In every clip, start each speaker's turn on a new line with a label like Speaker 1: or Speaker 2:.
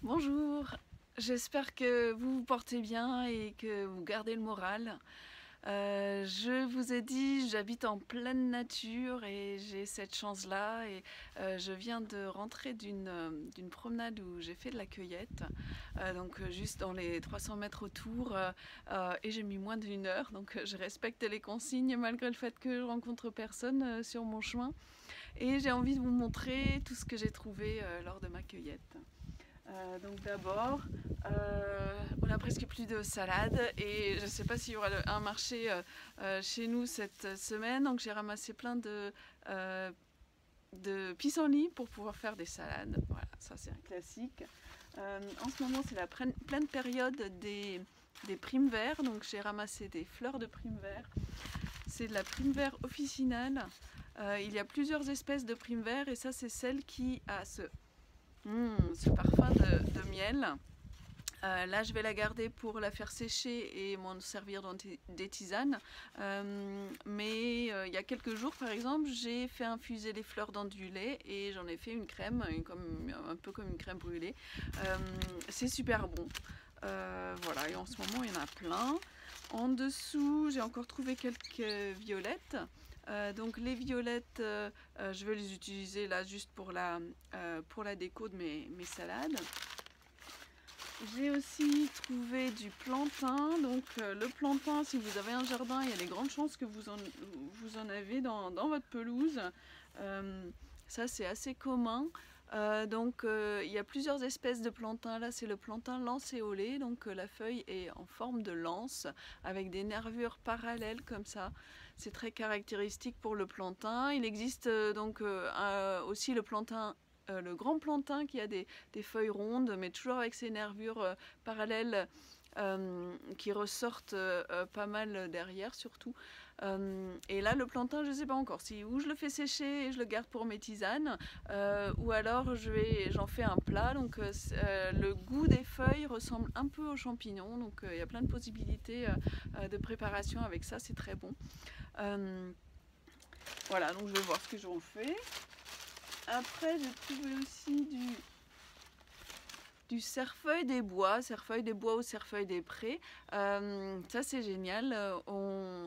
Speaker 1: Bonjour, j'espère que vous vous portez bien et que vous gardez le moral. Je vous ai dit, j'habite en pleine nature et j'ai cette chance-là et je viens de rentrer d'une promenade où j'ai fait de la cueillette, donc juste dans les 300 mètres autour et j'ai mis moins d'une heure, donc je respecte les consignes malgré le fait que je rencontre personne sur mon chemin et j'ai envie de vous montrer tout ce que j'ai trouvé lors de ma cueillette. Donc d'abord, on a presque plus de salade et je ne sais pas s'il y aura un marché chez nous cette semaine, donc j'ai ramassé plein de pissenlits pour pouvoir faire des salades. Voilà, ça c'est un classique. En ce moment c'est la pleine période des primes verts, donc j'ai ramassé des fleurs de prime vert. C'est de la prime vert officinale. Il y a plusieurs espèces de prime vert et ça c'est celle qui a ce parfum de miel. Là, je vais la garder pour la faire sécher et m'en servir dans des tisanes. Mais il y a quelques jours, par exemple, j'ai fait infuser les fleurs dans du lait et j'en ai fait une crème, un peu comme une crème brûlée. C'est super bon. Voilà, et en ce moment, il y en a plein. En dessous, j'ai encore trouvé quelques violettes. Donc les violettes, je vais les utiliser là juste pour la déco de mes salades. J'ai aussi trouvé du plantain. Donc le plantain, si vous avez un jardin, il y a des grandes chances que vous en avez dans votre pelouse. Ça c'est assez commun. Il y a plusieurs espèces de plantain. Là c'est le plantain lancéolé, donc la feuille est en forme de lance avec des nervures parallèles comme ça. C'est très caractéristique pour le plantain. Il existe aussi le plantain, le grand plantain qui a des feuilles rondes, mais toujours avec ces nervures parallèles qui ressortent pas mal derrière surtout. Et là le plantain, je ne sais pas encore si ou je le fais sécher et je le garde pour mes tisanes, ou alors j'en fais un plat. Donc le goût des feuilles ressemble un peu aux champignons, donc il y a plein de possibilités de préparation avec ça, c'est très bon. Voilà, donc je vais voir ce que j'en fais. Après, j'ai trouvé aussi du cerfeuil des bois ou cerfeuil des prés. Ça c'est génial,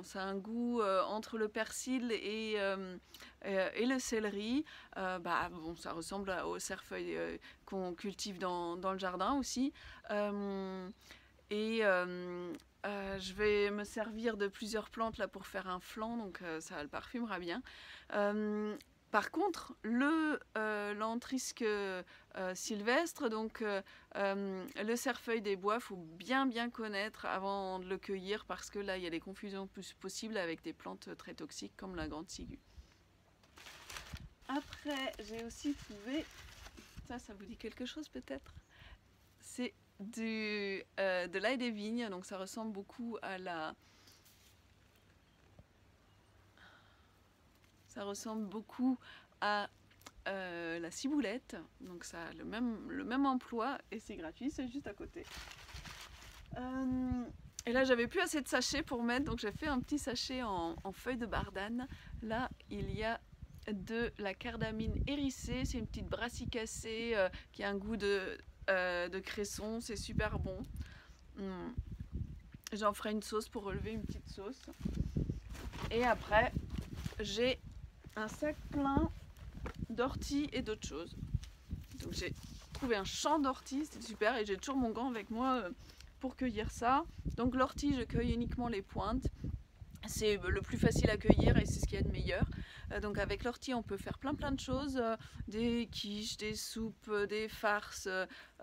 Speaker 1: ça a un goût entre le persil et le céleri. Bon, ça ressemble au cerfeuil qu'on cultive dans le jardin aussi. Je vais me servir de plusieurs plantes là pour faire un flan, donc ça le parfumera bien. Par contre, l'entrisque sylvestre, donc le cerfeuil des bois, faut bien connaître avant de le cueillir parce que là il y a des confusions plus possibles avec des plantes très toxiques comme la grande ciguë. Après, j'ai aussi trouvé, ça vous dit quelque chose peut-être? C'est de l'ail des vignes, donc ça ressemble beaucoup à la ciboulette, donc ça a le même emploi et c'est gratuit, c'est juste à côté. Et là j'avais plus assez de sachets pour mettre, donc j'ai fait un petit sachet en feuilles de bardane. Là il y a de la cardamine hérissée, c'est une petite brassicacée qui a un goût de cresson, c'est super bon. J'en ferai une sauce pour relever une petite sauce. Et après j'ai un sac plein d'orties et d'autres choses. Donc j'ai trouvé un champ d'orties, c'était super, et j'ai toujours mon gant avec moi pour cueillir ça. Donc l'ortie, je cueille uniquement les pointes. C'est le plus facile à cueillir et c'est ce qu'il y a de meilleur. Donc avec l'ortie, on peut faire plein de choses, des quiches, des soupes, des farces.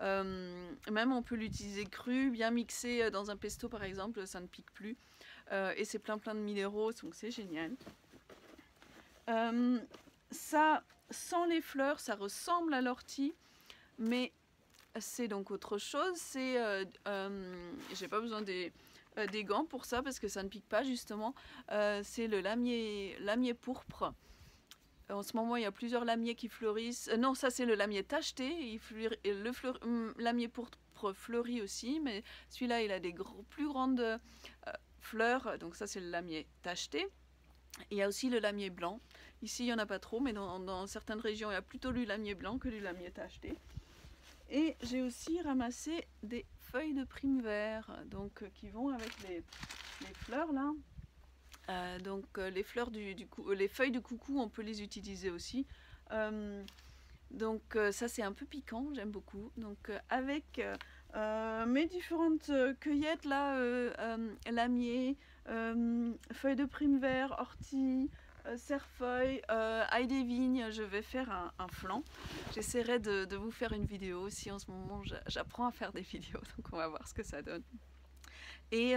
Speaker 1: Même on peut l'utiliser cru, bien mixé dans un pesto par exemple, ça ne pique plus. Et c'est plein de minéraux, donc c'est génial. Ça, sans les fleurs, ça ressemble à l'ortie, mais c'est donc autre chose. J'ai pas besoin des gants pour ça parce que ça ne pique pas justement. C'est le lamier pourpre. En ce moment, il y a plusieurs lamiers qui fleurissent. Non, ça c'est le lamier tacheté. Lamier pourpre fleurit aussi, mais celui-là, il a des plus grandes fleurs. Donc ça, c'est le lamier tacheté. Il y a aussi le lamier blanc. Ici, il n'y en a pas trop, mais dans certaines régions, il y a plutôt du lamier blanc que du lamier tacheté. Et j'ai aussi ramassé des feuilles de prime vert, donc qui vont avec les fleurs là. Les fleurs les feuilles de coucou, on peut les utiliser aussi. Ça c'est un peu piquant, j'aime beaucoup. Donc avec mes différentes cueillettes là, lamier, feuilles de prime vert, ortie, cerfeuil, ail des vignes, je vais faire un flan. J'essaierai de vous faire une vidéo aussi. En ce moment j'apprends à faire des vidéos, donc on va voir ce que ça donne. Et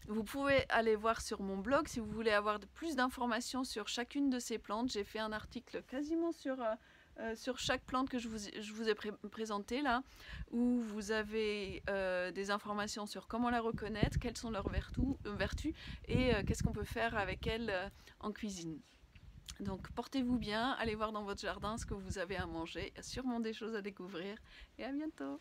Speaker 1: vous pouvez aller voir sur mon blog si vous voulez avoir plus d'informations sur chacune de ces plantes. J'ai fait un article quasiment sur chaque plante que je vous ai présentée là, où vous avez des informations sur comment la reconnaître, quelles sont leurs vertus et qu'est-ce qu'on peut faire avec elles en cuisine. Donc portez-vous bien, allez voir dans votre jardin ce que vous avez à manger, il y a sûrement des choses à découvrir et à bientôt.